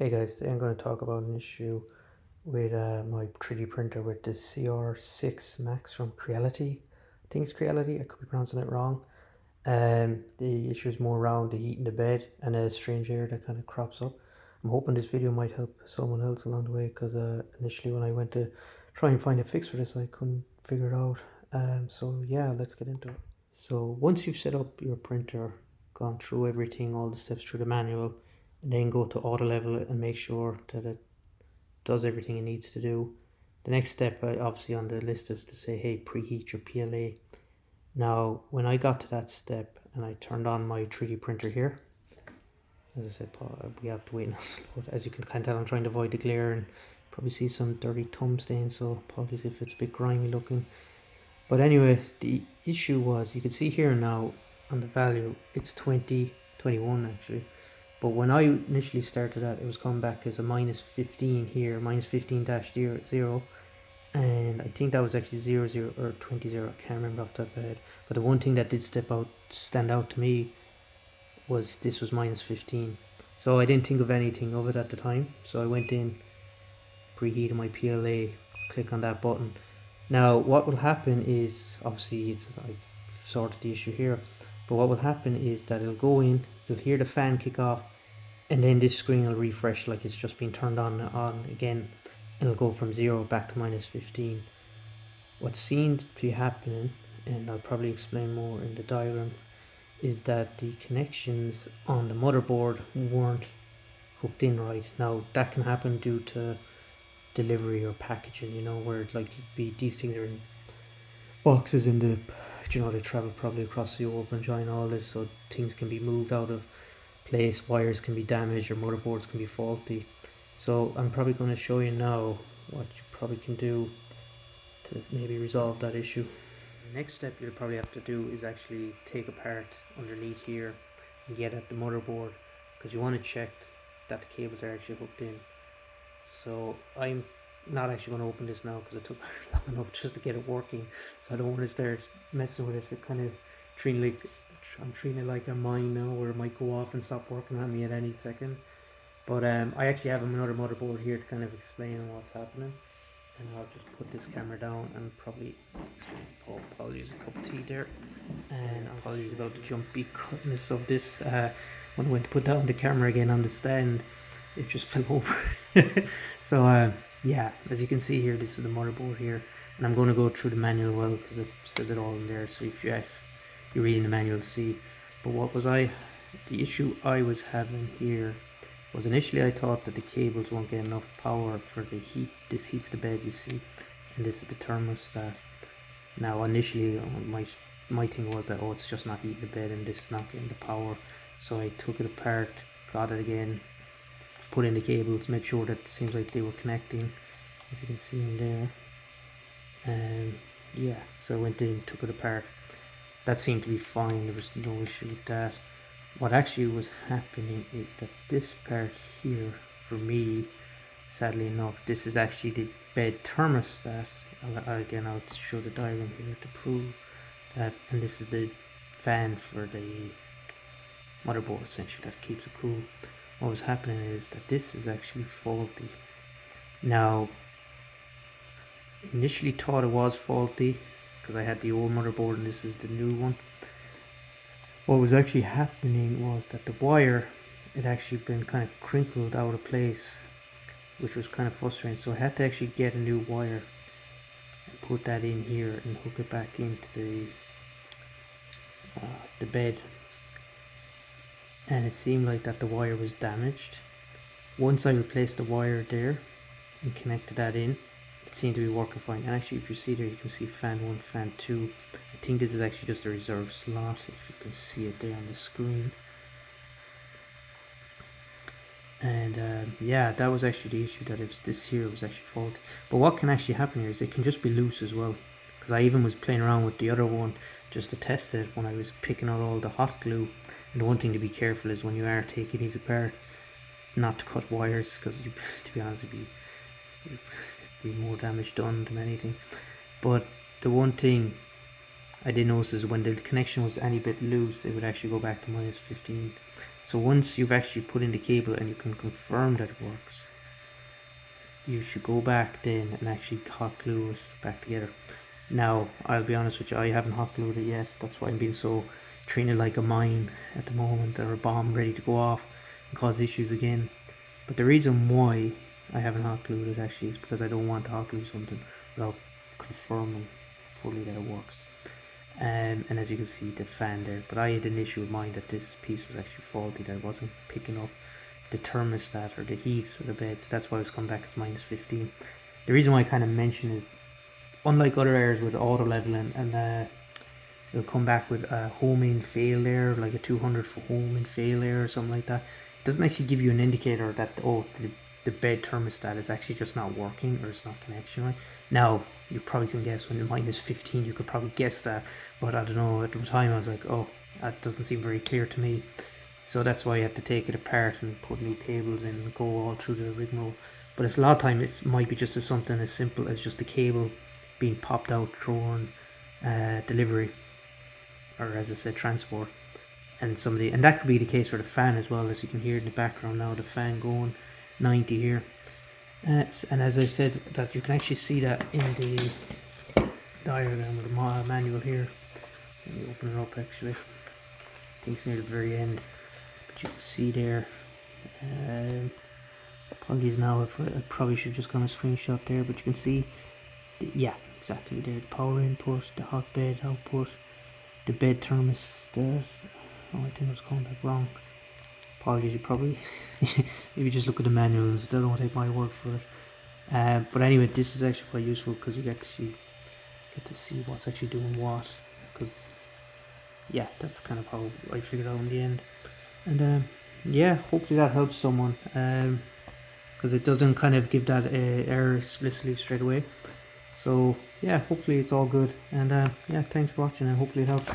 Hey guys, today I'm going to talk about an issue with my 3D printer with the CR-6 Max from Creality. I think it's Creality, I could be pronouncing it wrong. The issue is more around the heat in the bed and a strange air that kind of crops up. I'm hoping this video might help someone else along the way because initially when I went to try and find a fix for this I couldn't figure it out. So yeah, let's get into it. So once you've set up your printer, gone through everything, all the steps through the manual, and then go to auto level it and make sure that it does everything it needs to do. The next step obviously on the list is to say, hey, preheat your PLA. Now, when I got to that step and I turned on my 3D printer here, as I said, we have to wait now. But as you can kind of tell, I'm trying to avoid the glare and probably see some dirty thumb stains, so apologies if it's a bit grimy looking. But anyway, the issue was, you can see here now on the value, it's 2021 actually. But when I initially started that, it was coming back as a minus 15 here, minus 15-0. And I think that was actually 00 or 20, I can't remember off the top of my head. But the one thing that did stand out to me was this was minus 15. So I didn't think of anything of it at the time. So I went in, preheated my PLA, click on that button. Now what will happen is, obviously I've sorted the issue here, but what will happen is that it'll go in, you'll hear the fan kick off, and then this screen will refresh like it's just been turned on again, and it'll go from 0 back to minus 15. What seemed to be happening, and I'll probably explain more in the diagram, is that the connections on the motherboard weren't hooked in right. Now that can happen due to delivery or packaging, where like these things are in boxes in the, they travel probably across the Europe and China, all this, so things can be moved out of place, wires can be damaged, or motherboards can be faulty. So I'm probably going to show you now what you probably can do to maybe resolve that issue. The next step you'll probably have to do is actually take apart underneath here and get at the motherboard, because you want to check that the cables are actually hooked in. So I'm not actually going to open this now because it took long enough just to get it working, so I don't want to start messing with it. It kind of I'm treating it like a mine now, where it might go off and stop working on me at any second. But I actually have another motherboard here to kind of explain what's happening, and I'll just put this camera down and probably explain. Oh, apologies, a cup of tea there, and apologies about the jumpy cutness of this. When I went to put down the camera again on the stand, it just fell over. So yeah, as you can see here, this is the motherboard here, and I'm going to go through the manual well because it says it all in there, so if you're reading the manual, see. But the issue I was having here was, initially I thought that the cables won't get enough power for the heat. This heats the bed, you see, and this is the thermostat. Now initially my thing was that, oh, it's just not heating the bed and this is not getting the power. So I took it apart, got it again, put in the cables, made sure that it seems like they were connecting, as you can see in there. And yeah, so I went in, took it apart. That seemed to be fine, there was no issue with that. What actually was happening is that this part here, for me, sadly enough, this is actually the bed thermostat. Again, I'll show the diagram here to prove that, and this is the fan for the motherboard, essentially, that keeps it cool. What was happening is that this is actually faulty. Now, initially thought it was faulty because I had the old motherboard and this is the new one. What was actually happening was that the wire had actually been kind of crinkled out of place, which was kind of frustrating. So I had to actually get a new wire and put that in here and hook it back into the bed. And it seemed like that the wire was damaged. Once I replaced the wire there and connected that in, it seemed to be working fine. And actually, if you see there, you can see fan 1, fan 2. I think this is actually just a reserve slot, if you can see it there on the screen. And yeah, that was actually the issue, that it was this here was actually faulty. But what can actually happen here is it can just be loose as well, because I even was playing around with the other one just to test it when I was picking out all the hot glue. And the one thing to be careful is when you are taking these apart, not to cut wires, because to be honest, it'd be more damage done than anything. But the one thing I did notice is when the connection was any bit loose, it would actually go back to minus 15. So once you've actually put in the cable and you can confirm that it works, you should go back then and actually hot glue it back together. Now, I'll be honest with you, I haven't hot glued it yet. That's why I'm being so treated like a mine at the moment, or a bomb ready to go off and cause issues again. But the reason why I haven't hot glued it actually is because I don't want to hot glue something without confirming fully that it works. And as you can see, the fan there, but I had an issue with mine that this piece was actually faulty, that it wasn't picking up the thermostat or the heat of the bed. So that's why it's come back as -15. The reason why I kind of mention is, unlike other areas with auto leveling, and it'll come back with a homing fail there, like a 200 for homing fail there or something like that. It doesn't actually give you an indicator that, oh, the bed thermostat is actually just not working, or it's not connection right. Now, you probably can guess when -15, you could probably guess that, but I don't know, at the time I was like, oh, that doesn't seem very clear to me. So that's why I had to take it apart and put new cables in and go all through the rigmarole. But it's a lot of time, it might be just something as simple as just the cable being popped out during delivery, or as I said, transport. And that could be the case for the fan as well, as you can hear in the background now, the fan going 90 here. And as I said, that you can actually see that in the diagram with the manual here. Let me open it up actually. I think it's near the very end. But you can see there. Apologies now if I probably should just gone a screenshot there, but you can see, yeah, exactly there. The power input, the hot bed output, the bed thermostat. Oh, I think I was calling that wrong. Apologies, you probably maybe just look at the manuals, don't take my word for it. But anyway, this is actually quite useful because you actually get to see what's actually doing what, because yeah, that's kind of how I figured out in the end. And yeah, hopefully that helps someone, because it doesn't kind of give that error explicitly straight away. So yeah, hopefully it's all good, and yeah, thanks for watching, and hopefully it helps.